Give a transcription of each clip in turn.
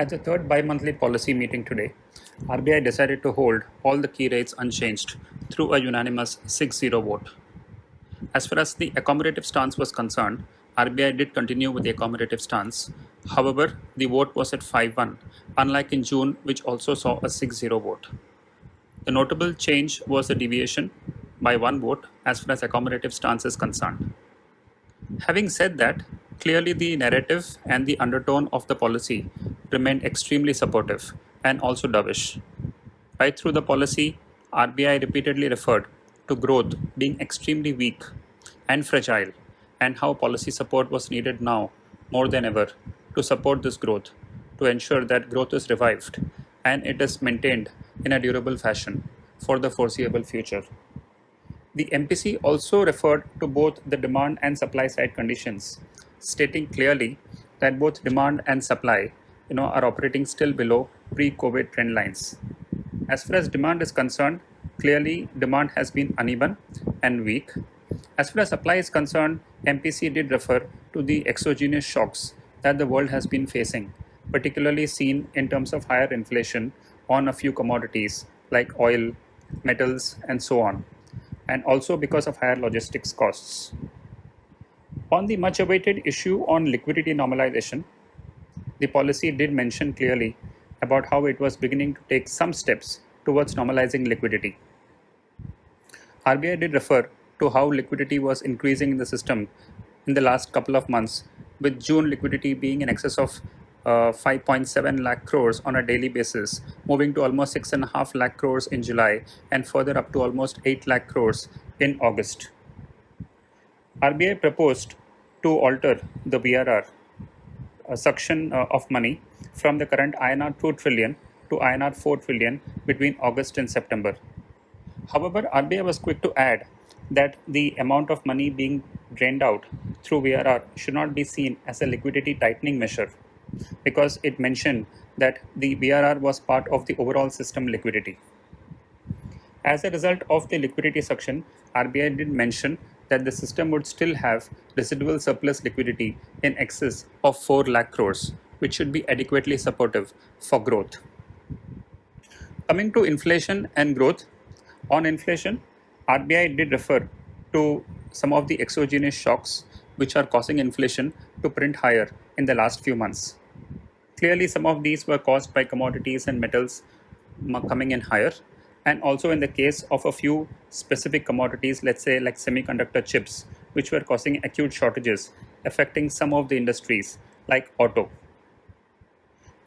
At the third bi-monthly policy meeting today, RBI decided to hold all the key rates unchanged through a unanimous 6-0 vote. As far as the accommodative stance was concerned, RBI did continue with the accommodative stance. However, the vote was at 5-1, unlike in June, which also saw a 6-0 vote. The notable change was the deviation by one vote as far as accommodative stance is concerned. Having said that, clearly the narrative and the undertone of the policy remained extremely supportive and also dovish. Right through the policy, RBI repeatedly referred to growth being extremely weak and fragile, and how policy support was needed now more than ever to support this growth, to ensure that growth is revived and it is maintained in a durable fashion for the foreseeable future. The MPC also referred to both the demand and supply side conditions, stating clearly that both demand and supply are operating still below pre-COVID trend lines. As far as demand is concerned, clearly demand has been uneven and weak. As far as supply is concerned, MPC did refer to the exogenous shocks that the world has been facing, particularly seen in terms of higher inflation on a few commodities like oil, metals, and so on, and also because of higher logistics costs. On the much awaited issue on liquidity normalization, the policy did mention clearly about how it was beginning to take some steps towards normalizing liquidity. RBI did refer to how liquidity was increasing in the system in the last couple of months, with June liquidity being in excess of 5.7 lakh crores on a daily basis, moving to almost 6.5 lakh crores in July and further up to almost 8 lakh crores in August. RBI proposed to alter the BRR, a suction of money from the current INR 2 trillion to INR 4 trillion between August and September. However, RBI was quick to add that the amount of money being drained out through BRR should not be seen as a liquidity tightening measure, because it mentioned that the BRR was part of the overall system liquidity. As a result of the liquidity suction, RBI did mention that the system would still have residual surplus liquidity in excess of 4 lakh crores, which should be adequately supportive for growth. Coming to inflation and growth, on inflation, RBI did refer to some of the exogenous shocks which are causing inflation to print higher in the last few months. Clearly, some of these were caused by commodities and metals coming in higher, and also in the case of a few specific commodities, let's say like semiconductor chips, which were causing acute shortages affecting some of the industries like auto.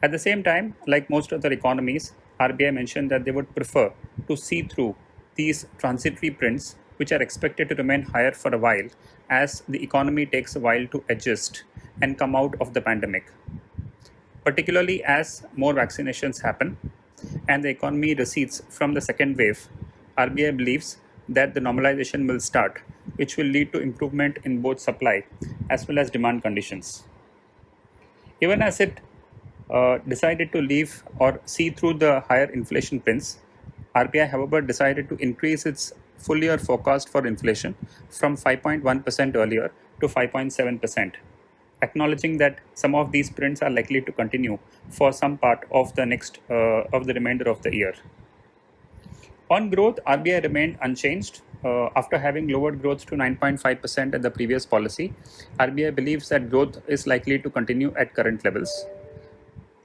At the same time, like most other economies, RBI mentioned that they would prefer to see through these transitory prints, which are expected to remain higher for a while as the economy takes a while to adjust and come out of the pandemic. Particularly as more vaccinations happen and the economy recedes from the second wave, RBI believes that the normalization will start, which will lead to improvement in both supply as well as demand conditions. Even as it decided to leave or see through the higher inflation prints, RBI, however, decided to increase its full year forecast for inflation from 5.1% earlier to 5.7%. Acknowledging that some of these prints are likely to continue for some part of the remainder of the year. On growth, RBI remained unchanged. After having lowered growth to 9.5% at the previous policy, RBI believes that growth is likely to continue at current levels.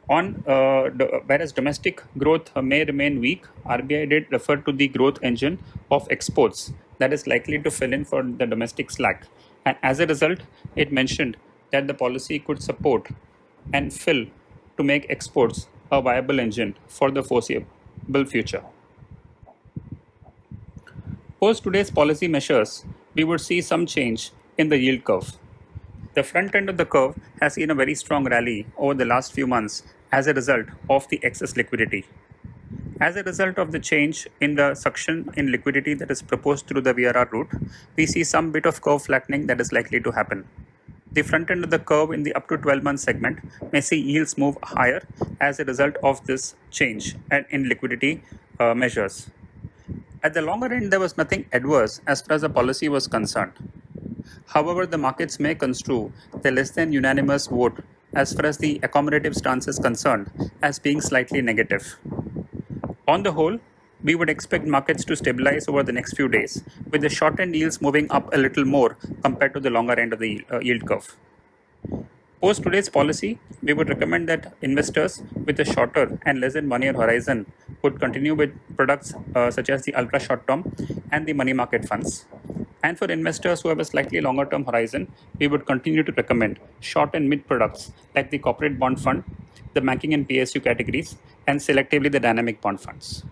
Whereas domestic growth may remain weak, RBI did refer to the growth engine of exports that is likely to fill in for the domestic slack. And as a result, it mentioned that the policy could support and fill to make exports a viable engine for the foreseeable future. Post today's policy measures, we would see some change in the yield curve. The front end of the curve has seen a very strong rally over the last few months as a result of the excess liquidity. As a result of the change in the suction in liquidity that is proposed through the BRR route, we see some bit of curve flattening that is likely to happen. The front end of the curve in the up to 12-month segment may see yields move higher as a result of this change in liquidity measures. At the longer end, there was nothing adverse as far as the policy was concerned. However, the markets may construe the less than unanimous vote as far as the accommodative stance is concerned, as being slightly negative. On the whole, we would expect markets to stabilize over the next few days, with the short-end yields moving up a little more compared to the longer end of the yield curve. Post today's policy, we would recommend that investors with a shorter and less than 1 year horizon would continue with products such as the ultra short term and the money market funds. And for investors who have a slightly longer term horizon, we would continue to recommend short and mid products like the corporate bond fund, the banking and PSU categories, and selectively the dynamic bond funds.